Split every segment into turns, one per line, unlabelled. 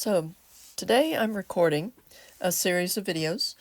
So today I'm recording a series of videos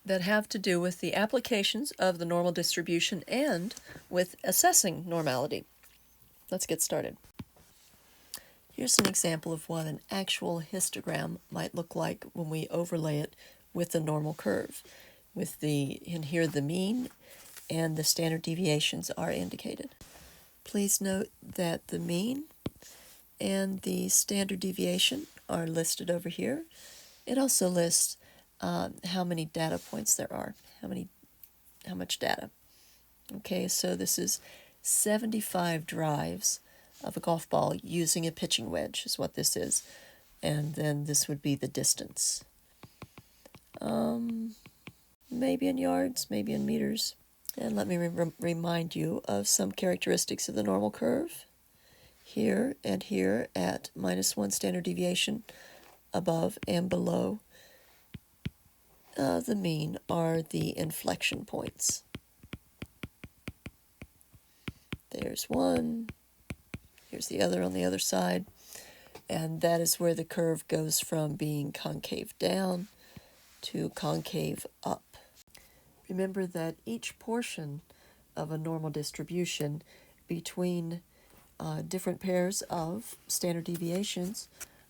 that have to do with the applications of the normal distribution and with assessing normality. Let's get started. Here's an example of what an actual histogram might look like when we overlay it with the normal curve. In here the mean and the standard deviations are indicated. Please note that the mean and the standard deviation are listed over here. It also lists how many data points there are, how much data. Okay, so this is 75 drives of a golf ball using a pitching wedge is what this is. And then this would be the distance. Maybe in yards, maybe in meters. And let me remind you of some characteristics of the normal curve. Here and here at -1 standard deviation above and below the mean are the inflection points. There's one, here's the other on the other side, and that is where the curve goes from being concave down to concave up. Remember that each portion of a normal distribution between different pairs of standard deviations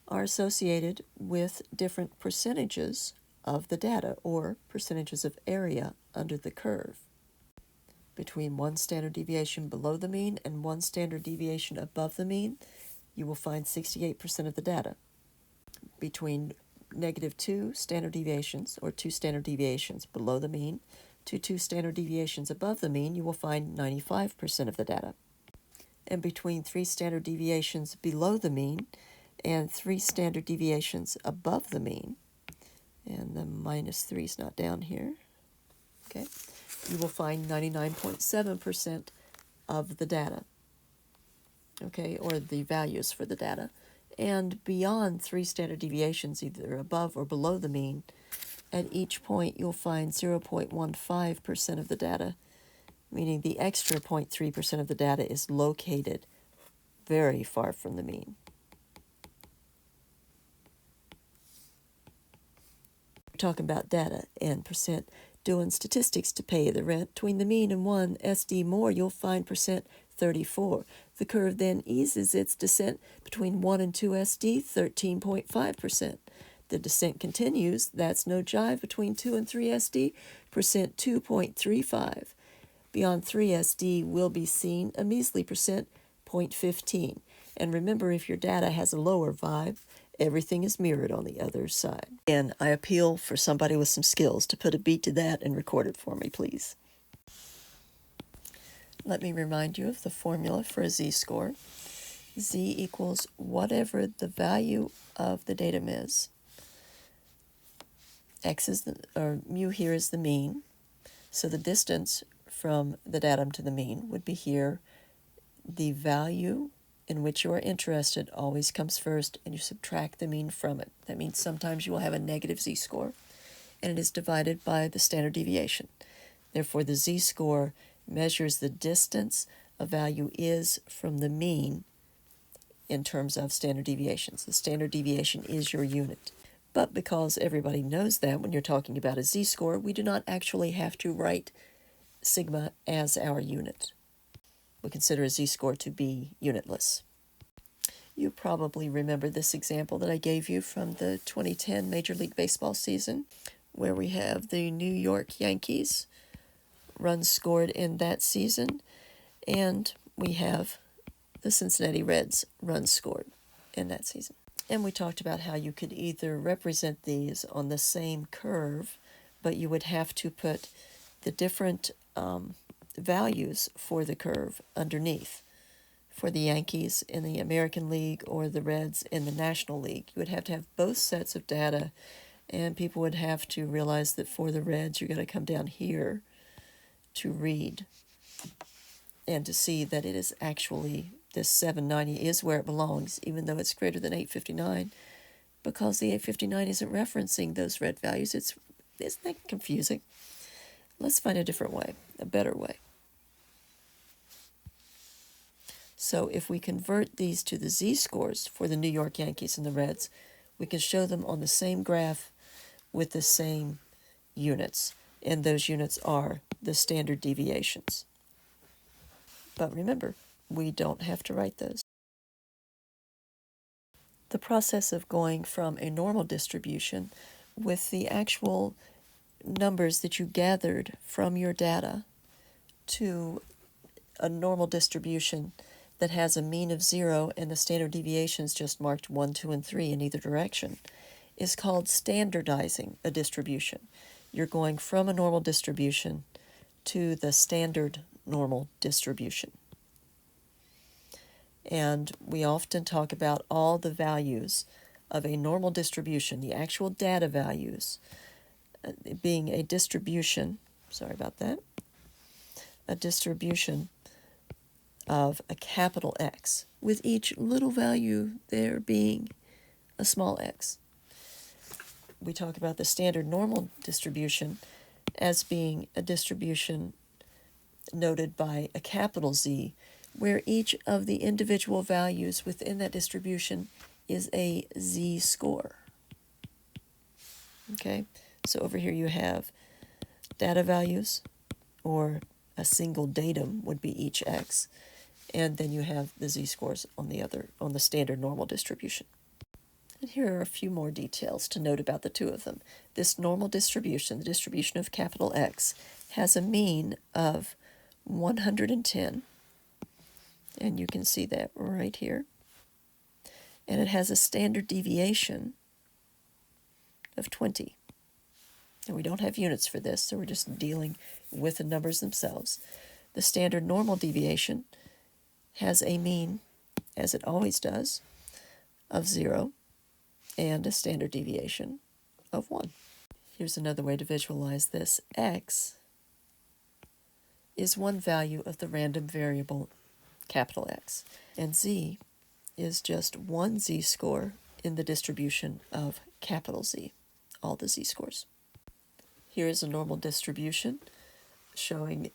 are associated with different percentages of the data, or percentages of area under the curve. Between one standard deviation below the mean and one standard deviation above the mean, you will find 68% of the data. Between -2 standard deviations, or 2 standard deviations below the mean, to 2 standard deviations above the mean, you will find 95% of the data. And between 3 standard deviations below the mean and 3 standard deviations above the mean, and the -3 is not down here, okay, you will find 99.7% of the data, okay, or the values for the data. And beyond 3 standard deviations, either above or below the mean, at each point you'll find 0.15% of the data, meaning the extra 0.3% of the data is located very far from the mean. We're talking about data and percent. Doing statistics to pay the rent. Between the mean and 1 SD more, you'll find percent 34. The curve then eases its descent between 1 and 2 SD, 13.5%. The descent continues, that's no jive, between 2 and 3 SD, percent 2.35. Beyond 3 SD will be seen a measly percent 0.15. And remember, if your data has a lower vibe, everything is mirrored on the other side. And I appeal for somebody with some skills to put a beat to that and record it for me, please. Let me remind you of the formula for a z-score. Z equals whatever the value of the datum is. X is mu here is the mean. So the distance from the datum to the mean would be here. The value in which you are interested always comes first, and you subtract the mean from it. That means sometimes you will have a negative z-score, and it is divided by the standard deviation. Therefore, the z-score measures the distance a value is from the mean in terms of standard deviations. The standard deviation is your unit. But because everybody knows that when you're talking about a z-score, we do not actually have to write sigma as our unit. We consider a z-score to be unitless. You probably remember this example that I gave you from the 2010 Major League Baseball season, where we have the New York Yankees runs scored in that season, and we have the Cincinnati Reds runs scored in that season. And we talked about how you could either represent these on the same curve, but you would have to put the different values for the curve underneath. For the Yankees in the American League or the Reds in the National League, you would have to have both sets of data, and people would have to realize that for the Reds, you're going to come down here to read and to see that it is actually, this 790 is where it belongs, even though it's greater than 859, because the 859 isn't referencing those red values. Isn't that confusing? Let's find a different way, a better way. So if we convert these to the z-scores for the New York Yankees and the Reds, we can show them on the same graph with the same units, and those units are the standard deviations. But remember, we don't have to write those. The process of going from a normal distribution with the actual numbers that you gathered from your data to a normal distribution that has a mean of 0 and the standard deviations just marked 1, 2, and 3 in either direction is called standardizing a distribution. You're going from a normal distribution to the standard normal distribution. And we often talk about all the values of a normal distribution, the actual data values, being a distribution, sorry about that, a distribution of a capital X, with each little value there being a small x. We talk about the standard normal distribution as being a distribution noted by a capital Z, where each of the individual values within that distribution is a Z-score. Okay, so over here you have data values, or a single datum would be each x, and then you have the Z-scores on the standard normal distribution. And here are a few more details to note about the two of them. This normal distribution, the distribution of capital X, has a mean of 110, and you can see that right here. And it has a standard deviation of 20. And we don't have units for this, so we're just dealing with the numbers themselves. The standard normal deviation has a mean, as it always does, of 0 and a standard deviation of 1. Here's another way to visualize this. X is one value of the random variable capital X, and Z is just one Z-score in the distribution of capital Z, all the Z-scores. Here is a normal distribution showing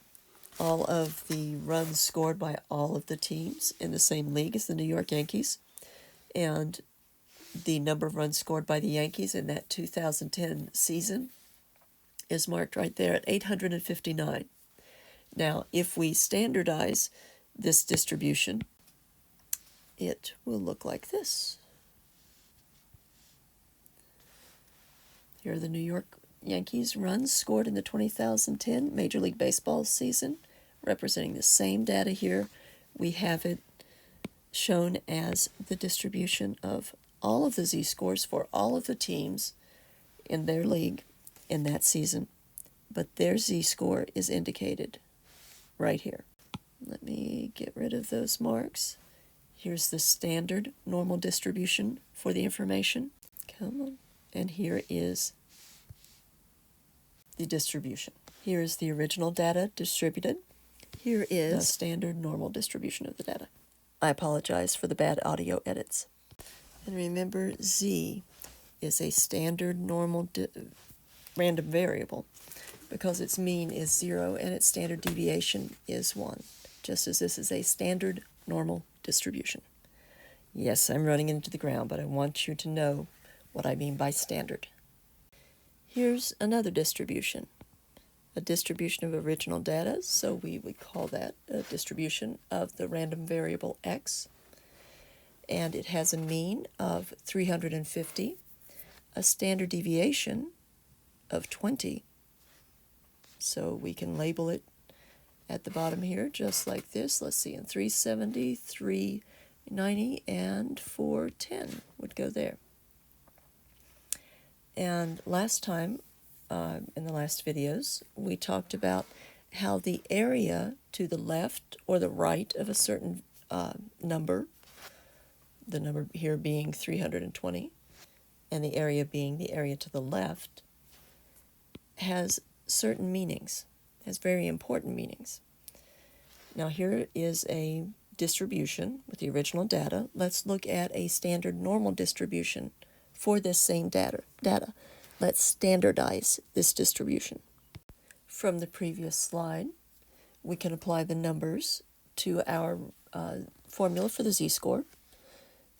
all of the runs scored by all of the teams in the same league as the New York Yankees, and the number of runs scored by the Yankees in that 2010 season is marked right there at 859. Now, if we standardize this distribution, it will look like this. Here are the New York Yankees runs scored in the 2010 Major League Baseball season, representing the same data here. We have it shown as the distribution of all of the Z-scores for all of the teams in their league in that season, but their Z-score is indicated right here. Let me get rid of those marks. Here's the standard normal distribution for the information. Come on. And here is the distribution. Here is the original data distributed. Here is the standard normal distribution of the data. I apologize for the bad audio edits. And remember, Z is a standard normal random variable because its mean is 0 and its standard deviation is 1, just as this is a standard normal distribution. Yes, I'm running into the ground, but I want you to know what I mean by standard. Here's another distribution, a distribution of original data, so we would call that a distribution of the random variable X. And it has a mean of 350, a standard deviation of 20. So we can label it at the bottom here just like this. Let's see, in 370, 390, and 410 would go there. And last time, in the last videos, we talked about how the area to the left or the right of a certain number, the number here being 320, and the area being the area to the left, has certain meanings, has very important meanings. Now here is a distribution with the original data. Let's look at a standard normal distribution for this same data. Let's standardize this distribution. From the previous slide, we can apply the numbers to our formula for the Z-score.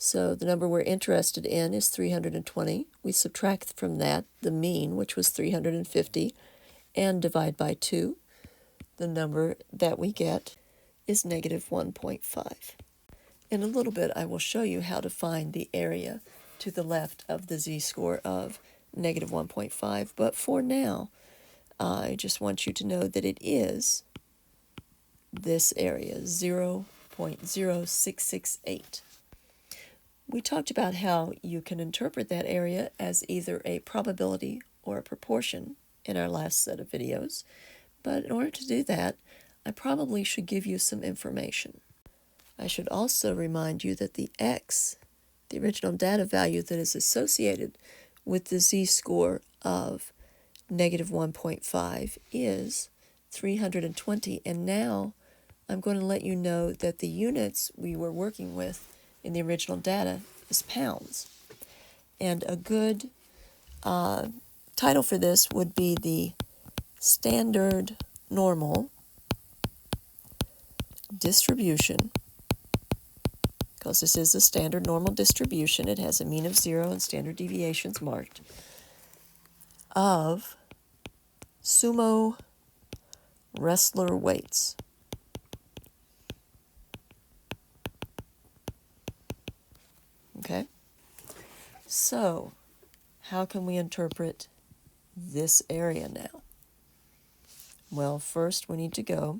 So the number we're interested in is 320. We subtract from that the mean, which was 350, and divide by 2. The number that we get is negative 1.5. In a little bit, I will show you how to find the area to the left of the z-score of negative 1.5, but for now, I just want you to know that it is this area, 0.0668. We talked about how you can interpret that area as either a probability or a proportion in our last set of videos, but in order to do that, I probably should give you some information. I should also remind you that the x, the original data value that is associated with the z-score of negative 1.5 is 320, and now I'm going to let you know that the units we were working with in the original data is pounds. And a good title for this would be the standard normal distribution, because this is a standard normal distribution. It has a mean of 0 and standard deviations marked, of sumo wrestler weights. Okay? So, how can we interpret this area now? Well, first we need to go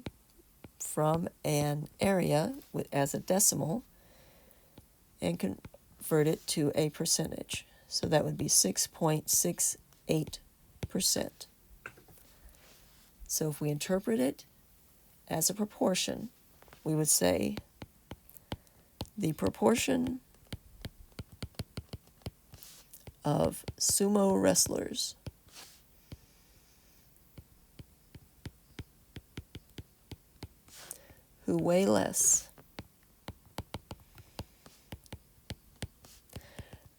from an area as a decimal and convert it to a percentage. So that would be 6.68%. So if we interpret it as a proportion, we would say the proportion of sumo wrestlers who weigh less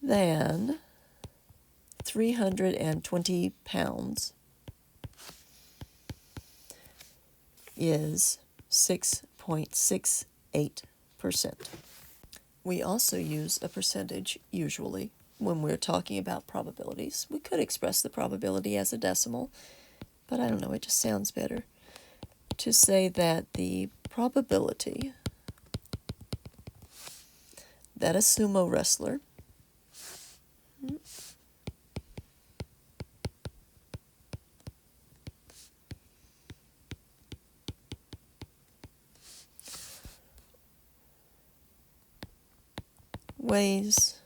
than 320 pounds is 6.68%. We also use a percentage usually when we're talking about probabilities. We could express the probability as a decimal, but I don't know, it just sounds better to say that the probability that a sumo wrestler weighs,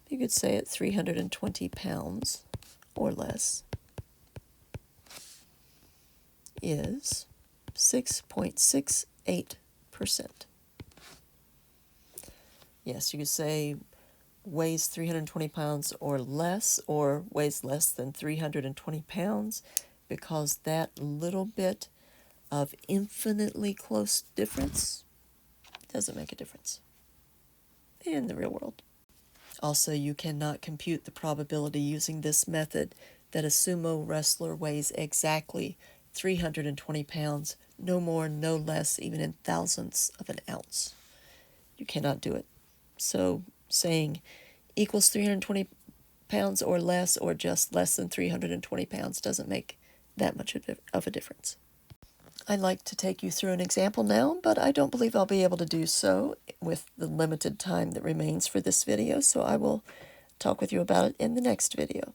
you could say it 320 pounds or less, is 6.68%. Yes, you could say weighs 320 pounds or weighs less than 320 pounds, because that little bit of infinitely close difference doesn't make a difference in the real world. Also, you cannot compute the probability using this method that a sumo wrestler weighs exactly 320 pounds, no more, no less, even in thousandths of an ounce. You cannot do it. So saying equals 320 pounds or less, or just less than 320 pounds, doesn't make that much of a difference. I'd like to take you through an example now, but I don't believe I'll be able to do so with the limited time that remains for this video, so I will talk with you about it in the next video.